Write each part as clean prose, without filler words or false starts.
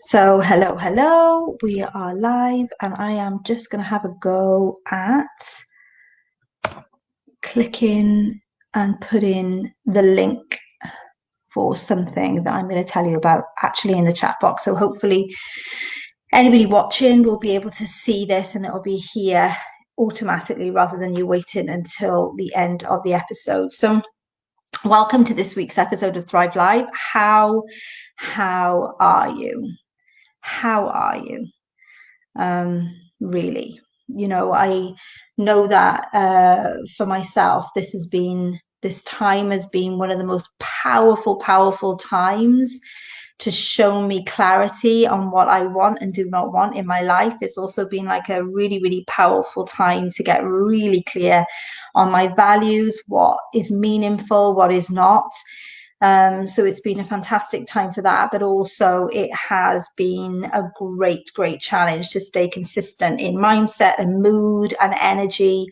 So, hello, we are live, and I am just going to have a go at clicking and putting the link for something that I'm going to tell you about actually in the chat box. So, hopefully, anybody watching will be able to see this and it'll be here automatically rather than you waiting until the end of the episode. So, welcome to this week's episode of Thrive Live. How are you? How are you? Really, I know that for myself, this time has been one of the most powerful times to show me clarity on what I want and do not want in my life. It's also been like a really powerful time to get really clear on my values, what is meaningful, what is not. So it's been a fantastic time for that, but also it has been a great challenge to stay consistent in mindset and mood and energy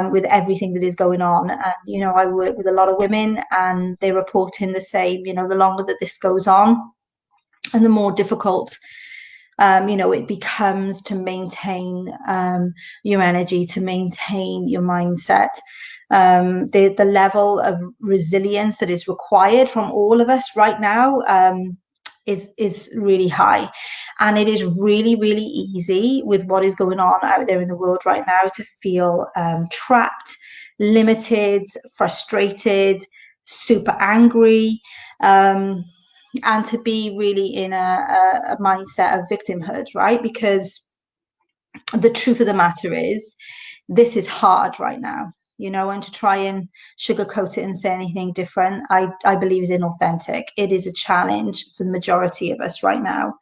with everything that is going on. And, I work with a lot of women and they report in the same, the longer that this goes on and the more difficult it becomes to maintain your energy, to maintain your mindset. The level of resilience that is required from all of us right now is really high, and it is really easy with what is going on out there in the world right now to feel trapped, limited, frustrated, super angry, and to be really in a mindset of victimhood, right? Because the truth of the matter is, this is hard right now, and to try and sugarcoat it and say anything different, I believe is inauthentic. It is a challenge for the majority of us right now.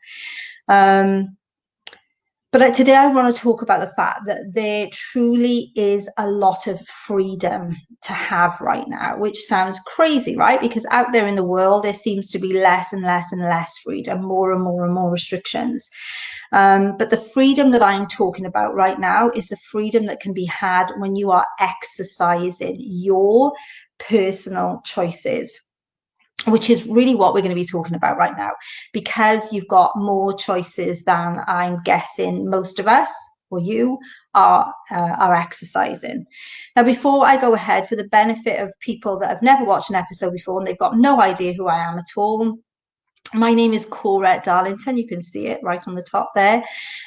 But today I want to talk about the fact that there truly is a lot of freedom to have right now, which sounds crazy, right? Because out there in the world, there seems to be less and less freedom, more and more restrictions. But the freedom that I'm talking about right now is the freedom that can be had when you are exercising your personal choices, which is really what we're going to be talking about right now, because you've got more choices than I'm guessing most of us or you are exercising. Now, before I go ahead, for the benefit of people that have never watched an episode before and they've got no idea who I am at all, my name is Cora Darlington. You can see it right on the top there.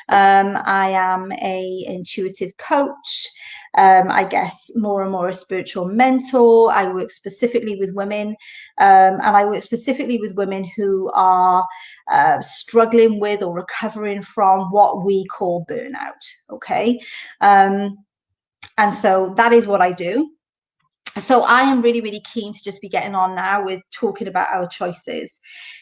I am a intuitive coach. I guess more and more a spiritual mentor. I work specifically with women, and I work specifically with women who are struggling with or recovering from what we call burnout. Okay. And so that is what I do. So I am really keen to just be getting on now with talking about our choices.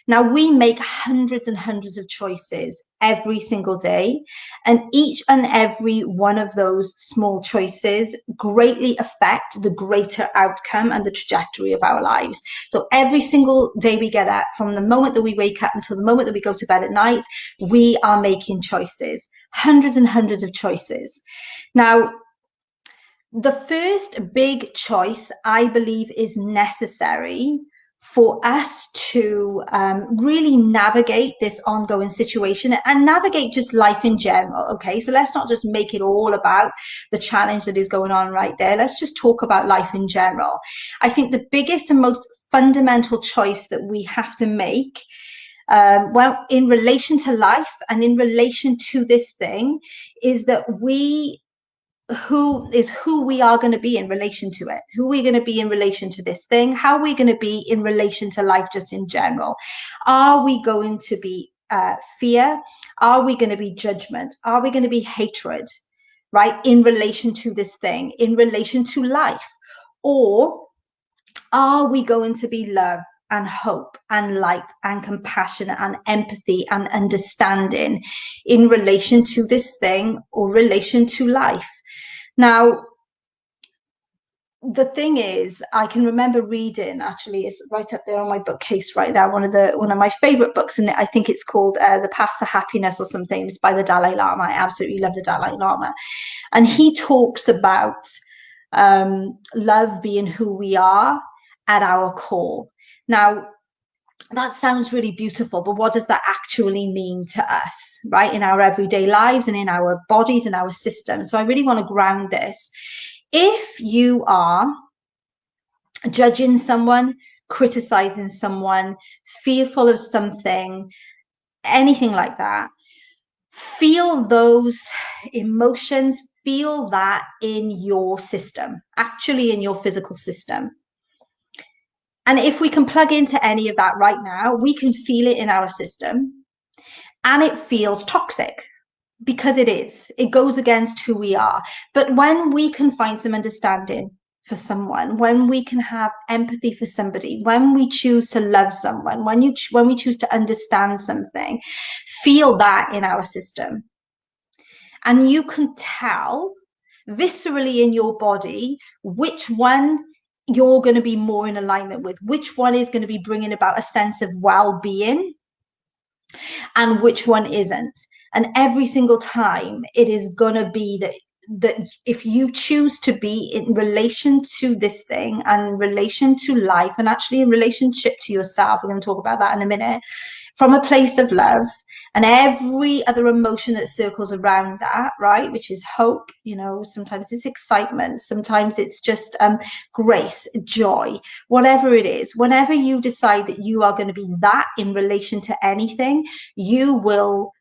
Now, we make hundreds and hundreds of choices every single day, and each and every one of those small choices greatly affect the greater outcome and the trajectory of our lives. So every single day we get up, from the moment that we wake up until the moment that we go to bed at night, we are making choices, hundreds and hundreds of choices. Now, the first big choice, I believe, is necessary for us to really navigate this ongoing situation and navigate just life in general. Okay, so let's not just make it all about the challenge that is going on right there. Let's just talk about life in general. I think the biggest and most fundamental choice that we have to make, well, in relation to life and in relation to this thing, is that who we are going to be in relation to it, who we're going to be in relation to this thing, how we're going to be in relation to life just in general. Are we going to be fear? Are we going to be judgment? Are we going to be hatred, right, in relation to this thing, in relation to life? Or are we going to be love and hope and light and compassion and empathy and understanding in relation to this thing or relation to life? Now, the thing is, I can remember reading, actually, it's right up there on my bookcase right now, one of my favorite books, and I think it's called The Path to Happiness or something. It's by the Dalai Lama. I absolutely love the Dalai Lama. And he talks about love being who we are at our core. Now, that sounds really beautiful, but what does that actually mean to us, right? In our everyday lives and in our bodies and our systems. So I really want to ground this. If you are judging someone, criticizing someone, fearful of something, anything like that, feel those emotions, feel that in your system, actually in your physical system. And if we can plug into any of that right now, we can feel it in our system, and it feels toxic because it is. It goes against who we are. But when we can find some understanding for someone, when we can have empathy for somebody, when we choose to love someone, when we choose to understand something, feel that in our system. And you can tell viscerally in your body which one you're going to be more in alignment with, which one is going to be bringing about a sense of well-being and which one isn't. And every single time it is going to be that if you choose to be in relation to this thing and in relation to life and actually in relationship to yourself, we're going to talk about that in a minute, from a place of love, and every other emotion that circles around that, right, which is hope, sometimes it's excitement, sometimes it's just grace, joy, whatever it is. Whenever you decide that you are going to be that in relation to anything, you will,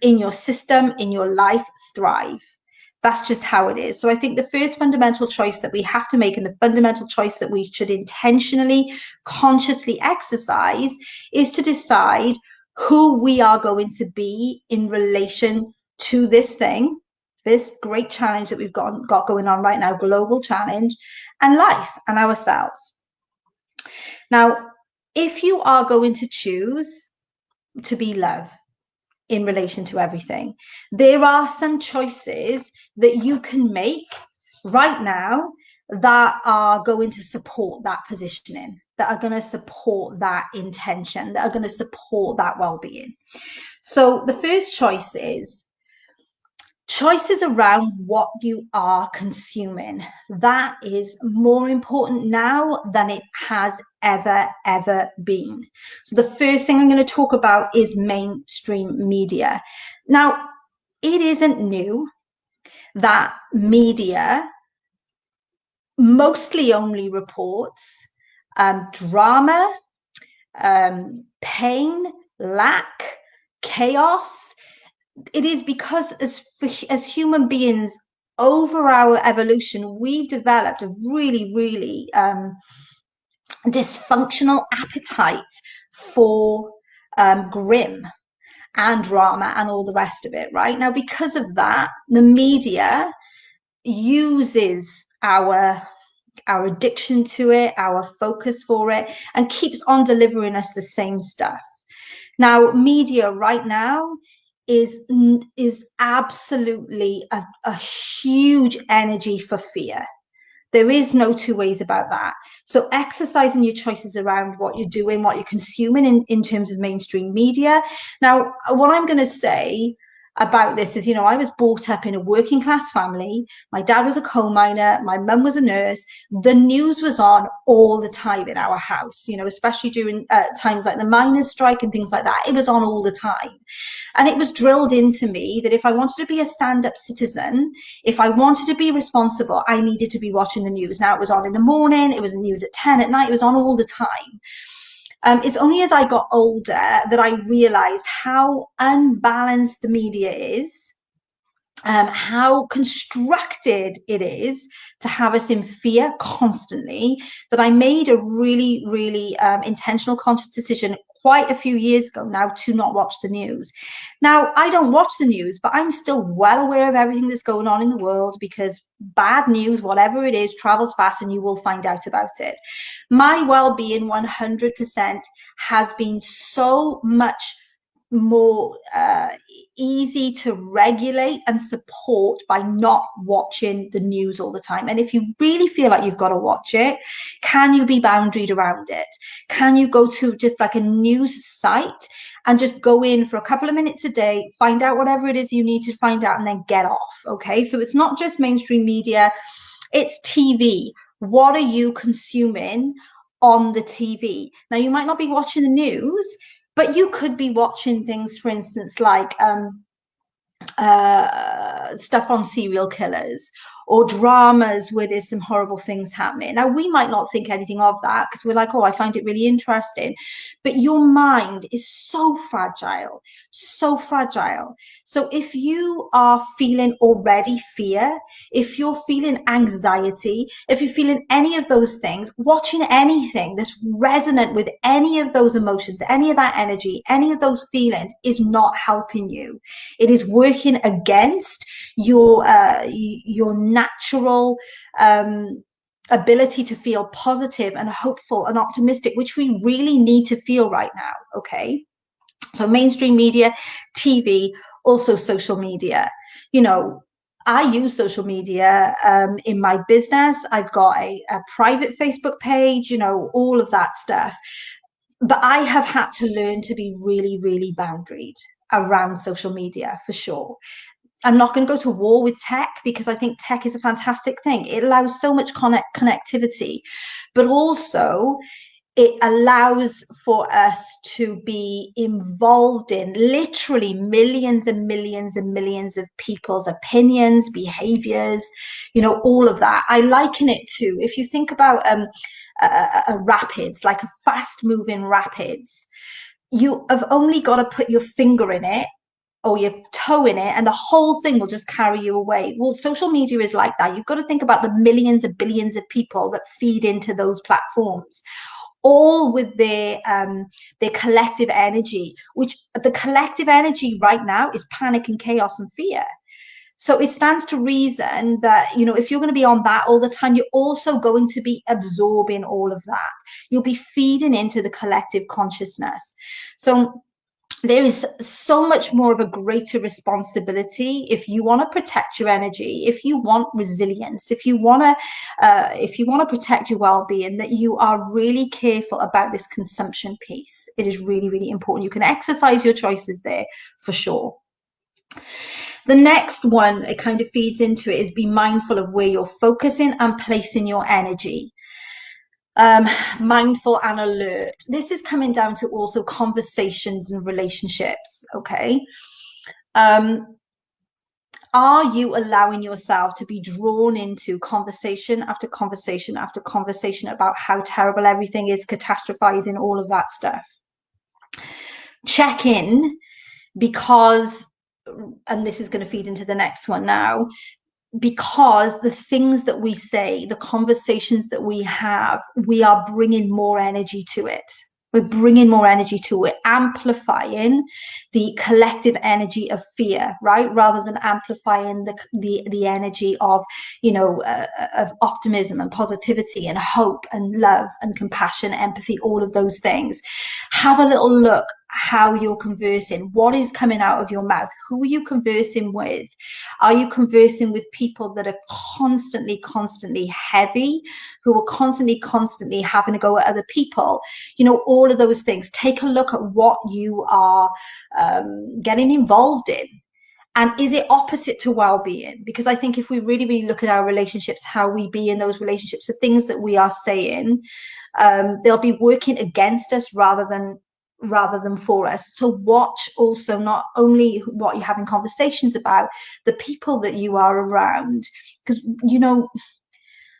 in your system, in your life, thrive. That's just how it is. So I think the first fundamental choice that we have to make, and the fundamental choice that we should intentionally, consciously exercise, is to decide who we are going to be in relation to this thing, this great challenge that we've got going on right now, global challenge, and life and ourselves. Now, if you are going to choose to be love in relation to everything, there are some choices that you can make right now that are going to support that positioning, that are going to support that intention, that are going to support that well-being. So the first choice is choices around what you are consuming. That is more important now than it has ever been. So the first thing I'm going to talk about is mainstream media. Now, it isn't new that media mostly only reports drama, pain, lack, chaos. It is because as human beings, over our evolution, we've developed a really dysfunctional appetite for grim and drama and all the rest of it, right? Now, because of that, the media uses our addiction to it, our focus for it, and keeps on delivering us the same stuff. Now, media right now is absolutely a huge energy for fear. There is no two ways about that. So exercising your choices around what you're doing, what you're consuming in terms of mainstream media. Now, what I'm going to say about this is, I was brought up in a working class family. My dad was a coal miner. My mum was a nurse. The news was on all the time in our house, especially during times like the miners' strike and things like that. It was on all the time. And it was drilled into me that if I wanted to be a stand-up citizen, if I wanted to be responsible, I needed to be watching the news. Now, it was on in the morning, it was the news at 10 at night, it was on all the time. It's only as I got older that I realized how unbalanced the media is, how constructed it is to have us in fear constantly, that I made a really intentional, conscious decision quite a few years ago now to not watch the news. Now, I don't watch the news, but I'm still well aware of everything that's going on in the world, because bad news, whatever it is, travels fast and you will find out about it. My well-being 100% has been so much more easy to regulate and support by not watching the news all the time. And if you really feel like you've got to watch it, can you be boundaried around it? Can you go to just like a news site and just go in for a couple of minutes a day, find out whatever it is you need to find out, and then get off? Okay, so it's not just mainstream media, it's TV. What are you consuming on the TV. Now, you might not be watching the news, but you could be watching things, for instance, like stuff on serial killers or dramas where there's some horrible things happening. Now, we might not think anything of that because we're like, oh, I find it really interesting. But your mind is so fragile, so fragile. So if you are feeling already fear, if you're feeling anxiety, if you're feeling any of those things, watching anything that's resonant with any of those emotions, any of that energy, any of those feelings is not helping you. It is working against your natural ability to feel positive and hopeful and optimistic, which we really need to feel right now. Okay, so mainstream media, TV, also social media. You know, I use social media in my business. I've got a private Facebook page, you know, all of that stuff. But I have had to learn to be really, really boundaried around social media for sure. I'm not going to go to war with tech because I think tech is a fantastic thing. It allows so much connectivity, but also it allows for us to be involved in literally millions and millions and millions of people's opinions, behaviors, you know, all of that. I liken it to, if you think about a rapids, like a fast moving rapids, you have only got to put your finger in it or your toe in it and the whole thing will just carry you away. Well, social media is like that. You've got to think about the millions and billions of people that feed into those platforms, all with their collective energy, which the collective energy right now is panic and chaos and fear. So it stands to reason that, you know, if you're going to be on that all the time, you're also going to be absorbing all of that. You'll be feeding into the collective consciousness. So there is so much more of a greater responsibility if you want to protect your energy, if you want resilience, if you want to protect your well-being, that you are really careful about this consumption piece. It is really, really important. You can exercise your choices there for sure. The next one, it kind of feeds into it, is be mindful of where you're focusing and placing your energy. Mindful and alert. This is coming down to also conversations and relationships. Okay. Are you allowing yourself to be drawn into conversation after conversation after conversation about how terrible everything is, catastrophizing, all of that stuff? Check in, because, and this is going to feed into the next one now, because the things that we say, the conversations that we have, we are bringing more energy to it. We're bringing more energy to it, amplifying the collective energy of fear, right? Rather than amplifying the energy of, you know, of optimism and positivity and hope and love and compassion, empathy, all of those things. Have a little look how you're conversing. What is coming out of your mouth? Who are you conversing with? Are you conversing with people that are constantly heavy, who are constantly having to go at other people? You know, all of those things. Take a look at what you are getting involved in. And is it opposite to well-being? Because I think if we really, really look at our relationships, how we be in those relationships, the things that we are saying, they'll be working against us rather than for us. So watch also not only what you're having conversations about, the people that you are around, because, you know,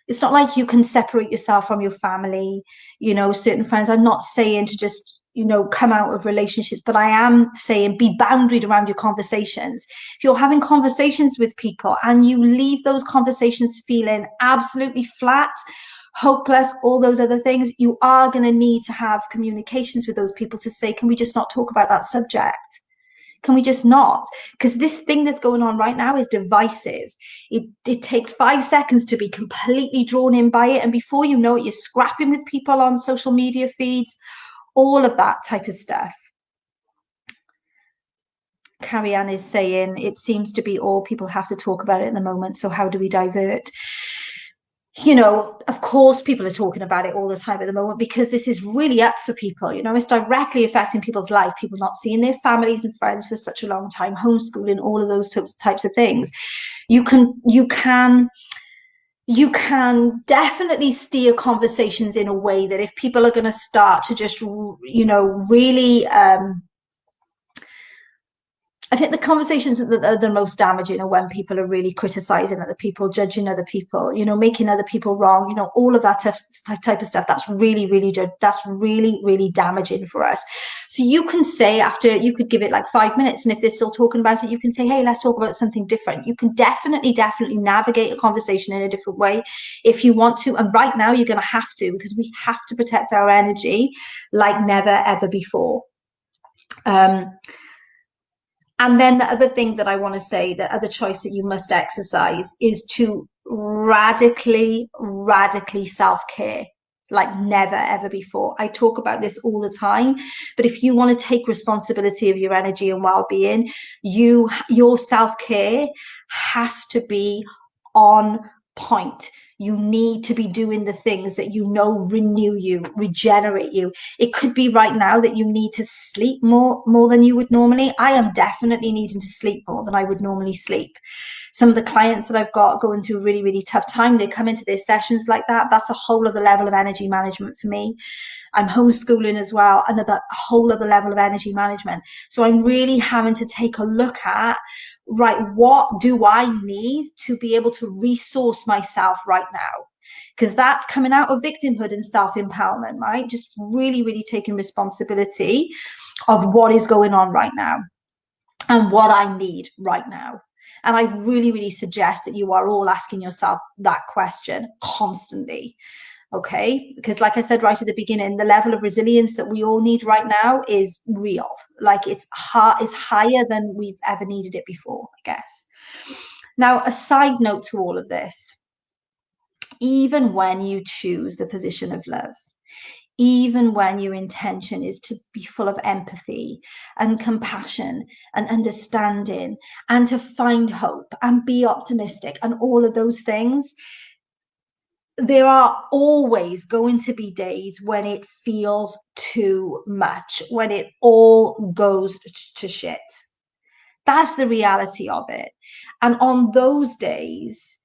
it's not like you can separate yourself from your family, you know, certain friends. I'm not saying to just, you know, come out of relationships, but I am saying be boundaried around your conversations. If you're having conversations with people and you leave those conversations feeling absolutely flat, hopeless, all those other things, you are going to need to have communications with those people to say, can we just not talk about that subject? Can we just not? Because this thing that's going on right now is divisive. It takes 5 seconds to be completely drawn in by it. And before you know it, you're scrapping with people on social media feeds, all of that type of stuff. Carrie Ann is saying, it seems to be all people have to talk about it at the moment. So how do we divert? You know, of course, people are talking about it all the time at the moment because this is really up for people. You know, it's directly affecting people's life, people not seeing their families and friends for such a long time, homeschooling, all of those types of things. You can You can definitely steer conversations in a way that if people are going to start to just, really, I think the conversations that are the most damaging are when people are really criticizing other people, judging other people, making other people wrong, all of that type of stuff. That's really, really, that's really, really damaging for us. So you can say, after, you could give it like 5 minutes, and if they're still talking about it, you can say, hey, let's talk about something different. You can definitely, definitely navigate a conversation in a different way if you want to. And right now you're going to have to, because we have to protect our energy like never, ever before. Um, and then the other thing that I want to say, the other choice that you must exercise, is to radically, radically self-care like never ever before. I talk about this all the time, but if you want to take responsibility of your energy and well-being, your self-care has to be on point. You need to be doing the things that renew you, regenerate you. It could be right now that you need to sleep more than you would normally. I am definitely needing to sleep more than I would normally sleep. Some of the clients that I've got going through a really, really tough time, they come into their sessions like that. That's a whole other level of energy management for me. I'm homeschooling as well, another whole other level of energy management. So I'm really having to take a look at, right, what do I need to be able to resource myself right now? Because that's coming out of victimhood and self-empowerment, right? Just really, really taking responsibility of what is going on right now and what I need right now. And I really, really suggest that you are all asking yourself that question constantly. Okay, because like I said right at the beginning, the level of resilience that we all need right now is real. Like it's higher than we've ever needed it before, I guess. Now, a side note to all of this, even when you choose the position of love, even when your intention is to be full of empathy and compassion and understanding and to find hope and be optimistic and all of those things, there are always going to be days when it feels too much, when it all goes to shit. That's the reality of it. And on those days,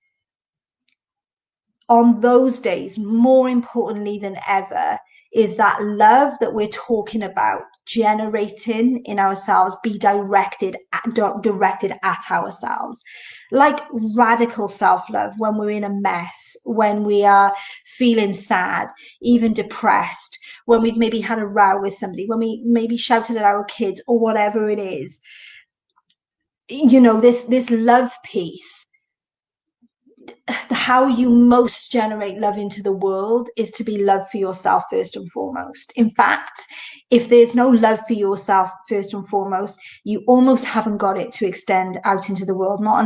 more importantly than ever, is that love that we're talking about generating in ourselves be directed at ourselves, like radical self-love when we're in a mess, when we are feeling sad, even depressed, when we've maybe had a row with somebody, when we maybe shouted at our kids or whatever it is. This love piece, how you most generate love into the world is to be love for yourself first and foremost. In fact, if there's no love for yourself first and foremost, you almost haven't got it to extend out into the world, not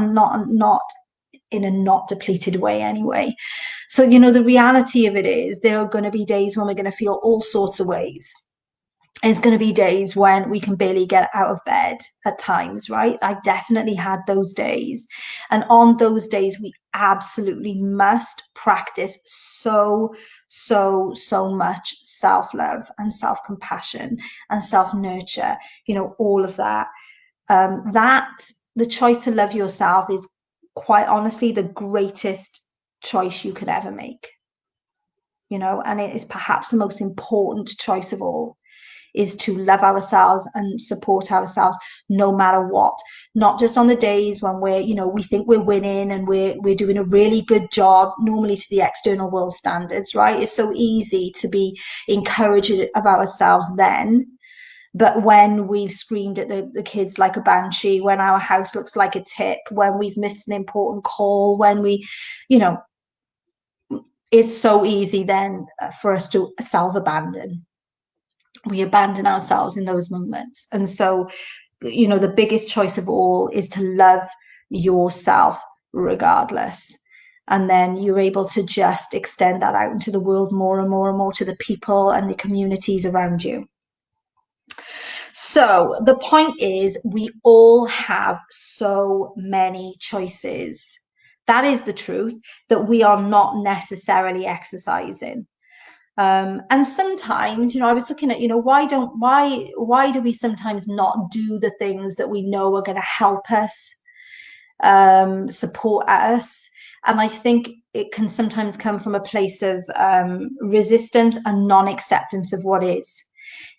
in a not depleted way anyway. So the reality of it is, there are going to be days when we're going to feel all sorts of ways. There's going to be days when we can barely get out of bed at times, right? I definitely had those days. And on those days, we absolutely must practice so much self-love and self-compassion and self-nurture, all of that. That the choice to love yourself is quite honestly the greatest choice you could ever make, and it is perhaps the most important choice of all, is to love ourselves and support ourselves no matter what. Not just on the days when we think we're winning and we're doing a really good job, normally to the external world standards, right? It's so easy to be encouraging of ourselves then. But when we've screamed at the kids like a banshee, when our house looks like a tip, when we've missed an important call, when it's so easy then for us to self-abandon. We abandon ourselves in those moments. And so, the biggest choice of all is to love yourself regardless. And then you're able to just extend that out into the world more and more and more, to the people and the communities around you. So the point is, we all have so many choices. That is the truth, that we are not necessarily exercising. And sometimes, I was looking at, why do we sometimes not do the things that we know are going to help us, support us? And I think it can sometimes come from a place of resistance and non-acceptance of what is.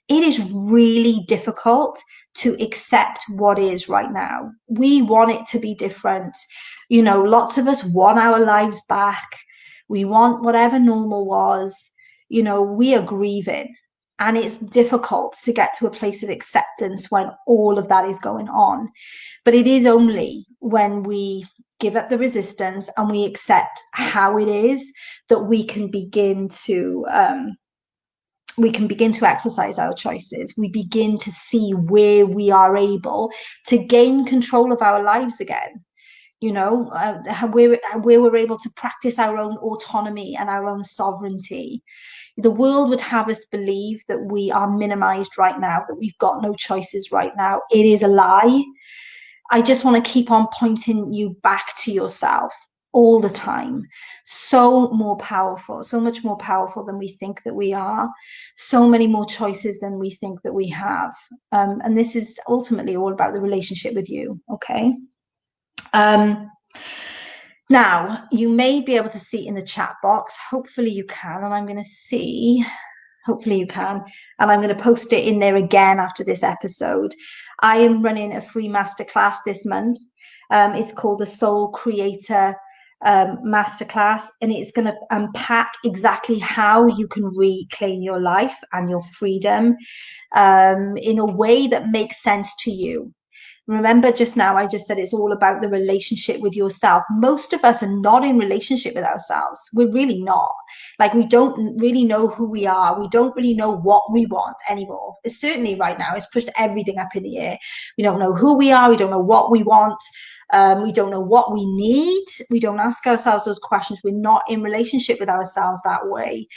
It is really difficult to accept what is right now. We want it to be different. You know, lots of us want our lives back. We want whatever normal was. You know, we are grieving. And it's difficult to get to a place of acceptance when all of that is going on. But it is only when we give up the resistance and we accept how it is that we can begin to exercise our choices. We begin to see where we are able to gain control of our lives again. You know, where we're able to practice our own autonomy and our own sovereignty. The world would have us believe that we are minimized right now, that we've got no choices right now. It is a lie. I just want to keep on pointing you back to yourself all the time. So more powerful, so much more powerful than we think that we are. So many more choices than we think that we have. And this is ultimately all about the relationship with you. Okay. Now, you may be able to see in the chat box. Hopefully you can. And I'm going to see. Hopefully you can. And I'm going to post it in there again after this episode. I am running a free masterclass this month. It's called the Soul Creator Masterclass, and it's going to unpack exactly how you can reclaim your life and your freedom in a way that makes sense to you. Remember just now, I just said it's all about the relationship with yourself. Most of us are not in relationship with ourselves. We're really not. Like, we don't really know who we are. We don't really know what we want anymore. It's certainly right now, it's pushed everything up in the air. We don't know who we are. We don't know what we want. We don't know what we need. We don't ask ourselves those questions. We're not in relationship with ourselves that way.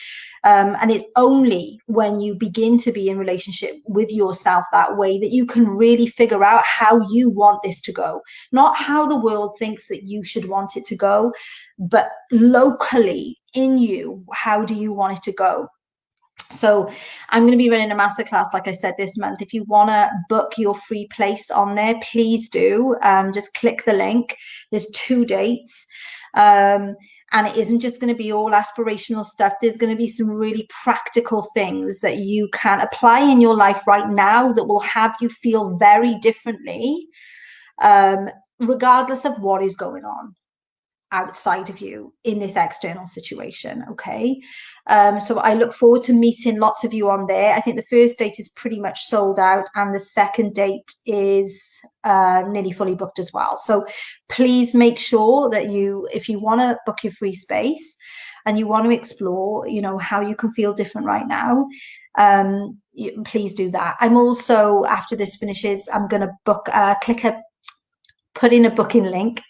And it's only when you begin to be in relationship with yourself that way that you can really figure out how you want this to go. Not how the world thinks that you should want it to go, but locally in you, how do you want it to go? So I'm going to be running a masterclass, like I said, this month. If you want to book your free place on there, please do. Just click the link. There's 2 dates. And it isn't just going to be all aspirational stuff. There's going to be some really practical things that you can apply in your life right now that will have you feel very differently, regardless of what is going on outside of you in this external situation. Okay. So I look forward to meeting lots of you on there. I think the first date is pretty much sold out, and the second date is nearly fully booked as well. So please make sure that if you want to book your free space and you want to explore, you know, how you can feel different right now, please do that. I'm also, after this finishes, I'm going to put in a booking link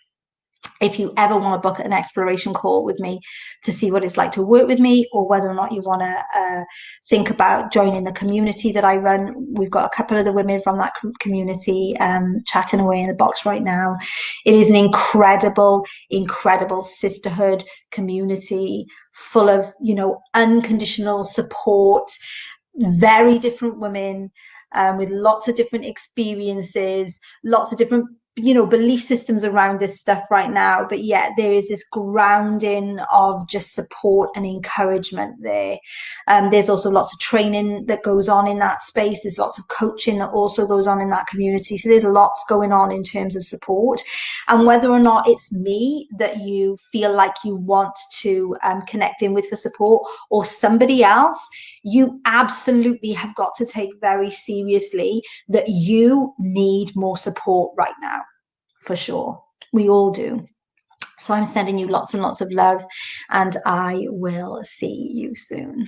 if you ever want to book an exploration call with me to see what it's like to work with me, or whether or not you want to think about joining the community that I run. We've got a couple of the women from that community chatting away in the box right now. It is an incredible, incredible sisterhood community full of, you know, unconditional support, very different women with lots of different experiences, lots of different, you know, belief systems around this stuff right now, but yet there is this grounding of just support and encouragement there. There's also lots of training that goes on in that space. There's lots of coaching that also goes on in that community. So there's lots going on in terms of support. And whether or not it's me that you feel like you want to connect in with for support, or somebody else, you absolutely have got to take very seriously that you need more support right now. For sure. We all do. So I'm sending you lots and lots of love, and I will see you soon.